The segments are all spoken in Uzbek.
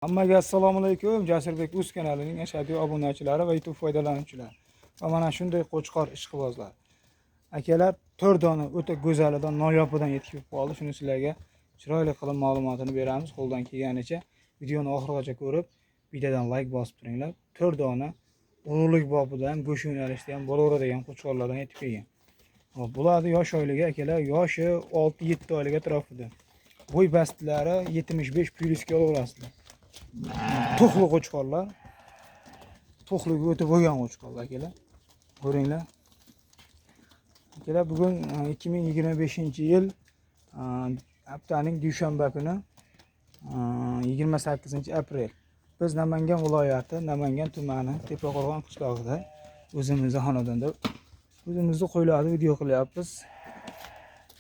Hammaga assalomu alaykum. Jasurbek Uz kanalining ashaddiy obunachilari va YouTube foydalanuvchilari. Va mana shunday qo'chqor ishqibozlar. Akalar 4 dona o'ta go'zalidan, noyobidan yetib qoldi. Shuni sizlarga chiroyli qilib ma'lumotini beramiz. Qo'ldan kelganicha videoni oxirigacha ko'rib, videodan like bosib turinglar. 4 dona ulug'lik bobidan, go'sht yo'nalishida ham bo'laveradigan qo'chqorlardan yetib kelgan. Hop, bularni yosh oyligi akalar, yoshi 6-7 oylik atrofida. Bo'y bastlari 75+ ga olaverasizlar. To'qli qo'chqorlar. To'qliga o'tib bo'lgan qo'chqorlar akalar. Ko'ringlar. Akalar bugun 2025-yil haftaning dushanba kuni 28-aprel. Biz Namangan viloyati, Namangan tumani, Tepaqo'rg'on qishlog'ida o'zimizning xonadonda o'zimizni qo'ylarni video qilyapmiz.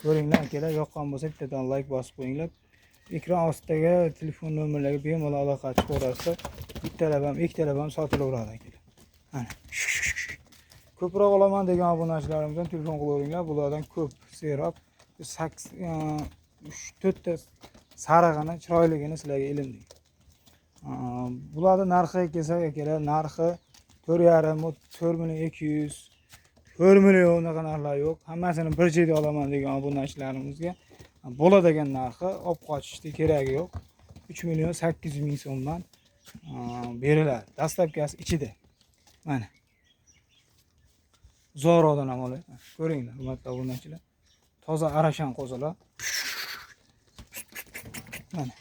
Ko'ringlar akalar, yoqqan bo'lsa bittadan like bosib qo'yinglar. Ekran ostidagi telefon nomerlariga bemalol aloqa chiqaverasizlar. Bittalab ham, ikkitalab ham sotilaveradi akalar. Mana. Ko'proq olaman degan obunachilarimizdan telefon qilaveringlar. Bulardan ko'p serob 4 ta sarig'ini, chiroyligini sizlarga ilindik. Bularning narxi kelsak akalar, narxi 4,5, 4,200,000, 4 million unaqa narxlar yo'q. Hammasini bir joyda olaman degan obunachilarimizga bo'ladigan narxi olib qochishda keragi yo'q. 3,800,000 so'mdan beriladi. Dastlabkasi ichida. Mana. Zorodan ham olay. Ko'ringlar, hurmatli obunachilar. Toza arashan qo'zilar. Mana.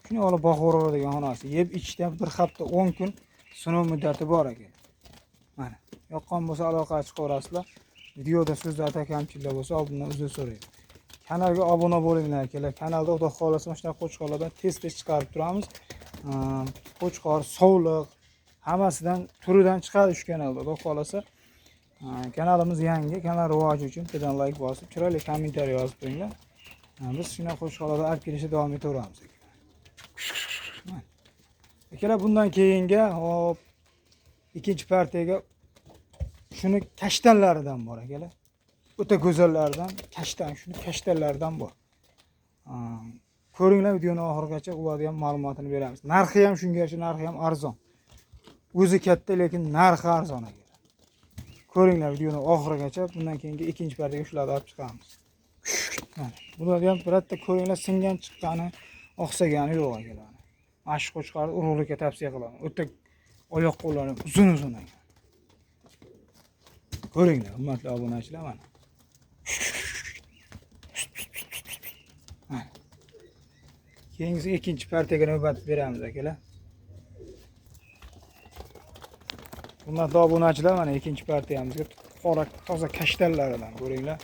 Shuni olib boqaveradigan xonasi. Yeb ichishda bir hafta 10 kun sinov muddati bor ekan. Mana. Yoqqan bo'lsa aloqa chiqaverasizlar. Videoda so'zlarda kamchiliklar bo'lsa oldindan uzr so'rayman. Kanalga obuna bo'linglar akalar. Kanalda xudo xolasa mana shunaqa qo'chqorlardan tez chiqarib turamiz. Qo'chqor, sovliq hammasidan turidan chiqadi shu kanalda. Xudo xolasa kanalimiz yangi, kanal rivoji uchun bittadan like bosib, chiroyli kommentariy yozib qo'yinglar. Biz shunaqa qo'chqorlarni olib kelishda davom etaveramiz. Akalar, bundan keyinga hop ikkinchi partiyaga shuni kashtanlaridan bor akalar. O'ta go'zallardan, shuni kashtanlaridan bor. Ko'ringlar, videoni oxirigacha ularga ham ma'lumotini beramiz. Narxi ham shunga yarasha, narxi ham arzon. O'zi katta, lekin narxi arzon ekan. Ko'ringlar videoni oxirigacha, bundan keyingi ikkinchi partiyaga shularni olib chiqamiz. Bularga ham birotta ko'ringlar, singan chiqqani, oqsagani yo'q akalar. Mashq qo'chqorni urug'likka tavsiya qilaman. O'ta oyoq qo'llari uzun ekan. Ko'ringlar, hurmatli obunachilar, mana. Keyingi ikkinchi partiyaga navbat beramiz akalar. Hurmatli obunachilar, mana ikkinchi partiyamizga qora toza kashtanlaridan ko'ringlar.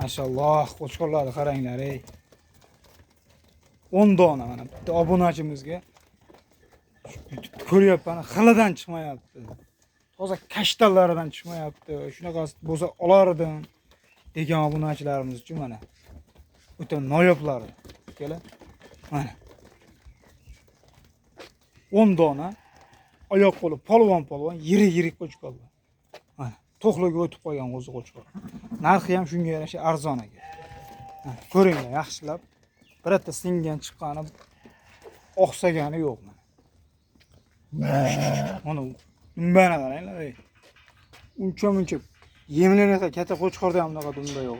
Mashalloh, qo'chqorlarni qaranglar, ey. 10 dona mana bitta obunachimizga ko'ryapman, xilidan chiqmayapti. Toza kashtanlaridan chiqmayapti. Shunaqasi bo'lsa olardim degan obunachilarimiz uchun mana o'ta noyoblari akalar. Mana 10 dona oyoq qo'li polvon, yirik qo'chqorlar. Mana to'qliga o'tib qolgan o'zi qo'chqor. Narxi ham shunga yarasha arzon ekan. Ko'ringlar, yaxshilab. Birotta singan chiqqani, oqsagani yo'q mana. Mana dumbani qaranglar, ey. Uncha yemlangan katta qo'chqorda ham unaqa dumba yo'q.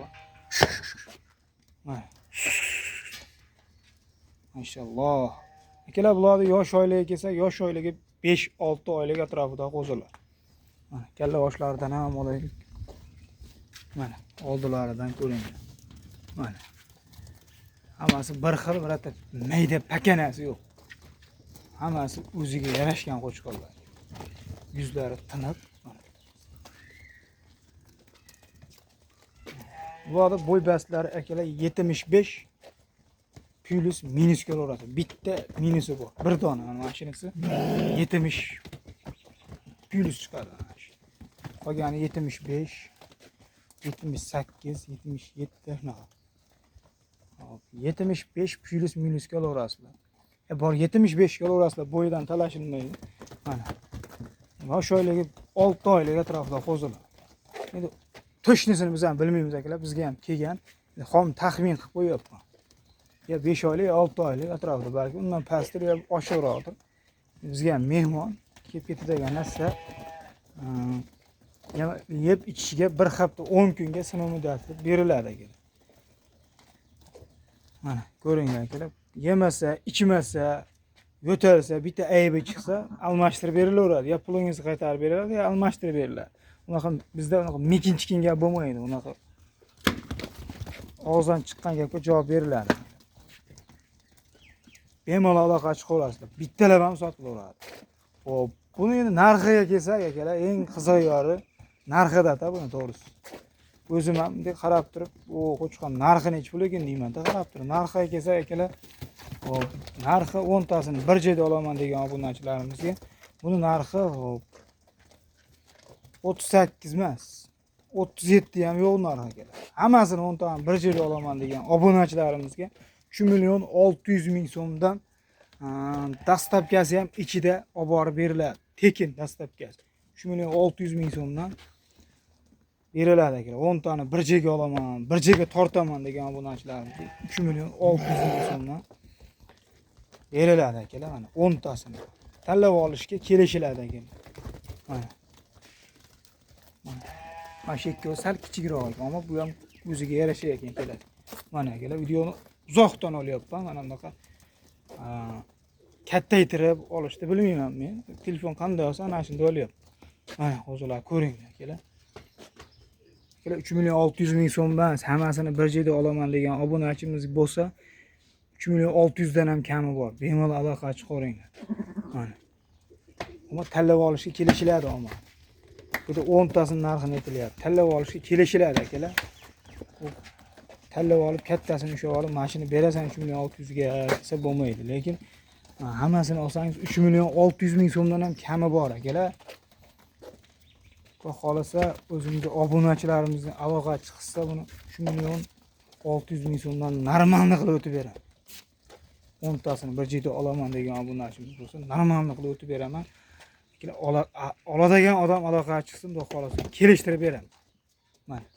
Mana. Mashalloh. Akalar, bularni yosh oyligi kelsa, yosh oyligi 5-6 oylik atrofida qo'zilar. Mana kalla boshlaridan ham olaylik. Mana oldilaridan ko'ringlar. Mana. Hammasi bir xil, birotta mayda pakanasi yo'q. Hammasi o'ziga yarashgan qo'chqorlar. Yuzlari tiniq. Bularda bo'y bastlari akalar 75 plus minus kelaveradi. Bitta minusi bor. Bir dona mana shunisi 70 plus chiqadi. Qolgani 75, 78, 77 shunaqa. 75 plus minus kelaverasizlar. Bor 75 kelaverasizlar, bo'yidan talashilmaydi. Mana. Yosh oyligi 6 oylik atrofida qo'zilar. Endi to'shnisini biz ham bilmaymiz akalar, bizga ham kelgan. Xom taxmin qilib qo'yapman. Ya 5 oylik, 6 oylik atrofida, balki undan pastdir yo oshiqroqdir. Bizga ham mehmon kelib ketadigan narsa. Yeb ichishiga 1 hafta 10 kunga sinov muddati beriladi aka. Mana ko'ringlar aka. Yemasa, ichmasa, yo'talsa, bitta aybi chiqsa, almashtirib berilaveradi. Ya pulingizni qaytarib beriladi, ya almashtirib beriladi. Unaqa bizda unaqa mekin-chikin gap bo'lmaydi. Unaqa og'izdan chiqqan gapga javob beriladi. Bemalol aloqa chiqib olasizlar. Bittalab ham sotilaveradi. Xo'p, buni endi narxiga kelsak akalar, eng qiziqyori narxida-da buni to'g'risi. O'zim ham bunday qarab turib, qo'chqor narxi necha pul ekan deyman-da, qarab turib. Narxiga kelsak akalar, hop, narxi 10 tasini bir joyda olaman degan obunachilarimizga buni narxi hop 38 emas, 37 ham yo'q narxi akalar. Hammasini 10 tani bir joyda olaman degan obunachilarimizga 3.600.000 so'mdan dastlabkasi ham ichida olib borib beriladi. Tekin dastlabkasi 3.600.000 so'mdan beriladi akalar. 10 tani bir joyga olaman, bir joyga tortaman degan obunachilarimizga 3.600.000 so'mdan beriladi akalar. Mana 10 tasini tanlab olishga kelishiladi akalar. Mana. Mana shu ikkovi sal kichikroq ekan, ammo bu ham o'ziga yarasha ekan keladi. Mana akalar, videoni uzoqdan olyapman. Mana bunaqa kattaytirib olishni bilmayman men. Telefon qanday olsa ana shunday olyapti. Mana hozirlar ko'ringlar akalar. Akalar 3.600.000 so'mdan hammasini bir joyda olaman degan obunachimiz bo'lsa, 3.600.000 dan ham kami bor. Bemalol aloqa chiqaveringlar. Mana. Ammo tanlab olishga kelishiladi ammo. Bu da 10 tasini narxini aytilyapti. Tanlab olishga kelishiladi akalar. Tanlab olib kattasini ushlab olib, mashina berasan 3.600.000 ga desa bo'lmaydi. Lekin hammasini olsangiz 3.600.000 so'mdan ham kami bor akalar. Xudo xolasa o'zimizga obunachilarimizni aloqa chiqsa buni 3.600.000 so'mdan normalni qilib o'tib beraman. 10 tasini bir joyda olaman degan obunachimiz bo'lsa, normalni qilib o'tib beraman. Oladigan odam aloqa chiqsin, xudo xolasa kelishtirib beraman. Mana.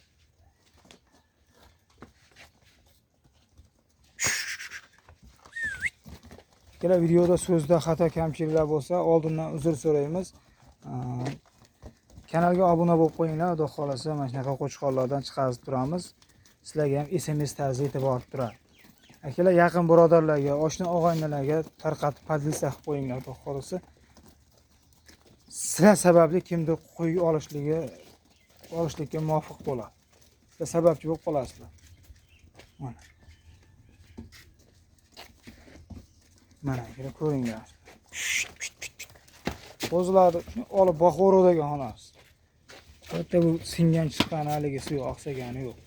Akalar, videoda so'zda xato kamchiliklar bo'lsa, oldindan uzr so'raymiz. Kanalga obuna bo'lib qo'yinglar, xudo xolasa mana shunaqa qo'chqorlardan chiqarib turamiz. Sizlarga ham SMS tarzida yetib borib turadi. Akalar, yaqin birodarlarga, oshna og'aynilarga tarqatib podlista qilib qo'yinglar, xudo xolasa. Sizlar sababli kimdir qo'y olishlikka muvaffaq bo'ladi. Sizlar sababchi bo'lib qolasizlar. Mana. Mana akalar, ko'ringlar. O'zlari olib boqaveradigan xonasi. Bitta bu singan chiqqan haligi suv oqsagani yo'q.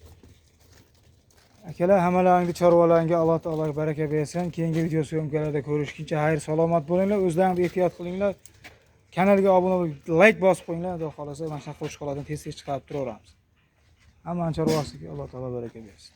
Akalar, hammalaringni chorvalaringga Alloh taolo baraka bersin. Keyingi video syomkalarda ko'rishguncha xayr salomat bo'linglar. O'zlaringizni ehtiyot qilinglar. Kanalga obuna bo'lib, like bosib qo'yinglar. Xudo xolasa mana shu qo'shqolardan tez-tez chiqarib turaveramiz. Hammaning chorvasiga Alloh taolo baraka bersin.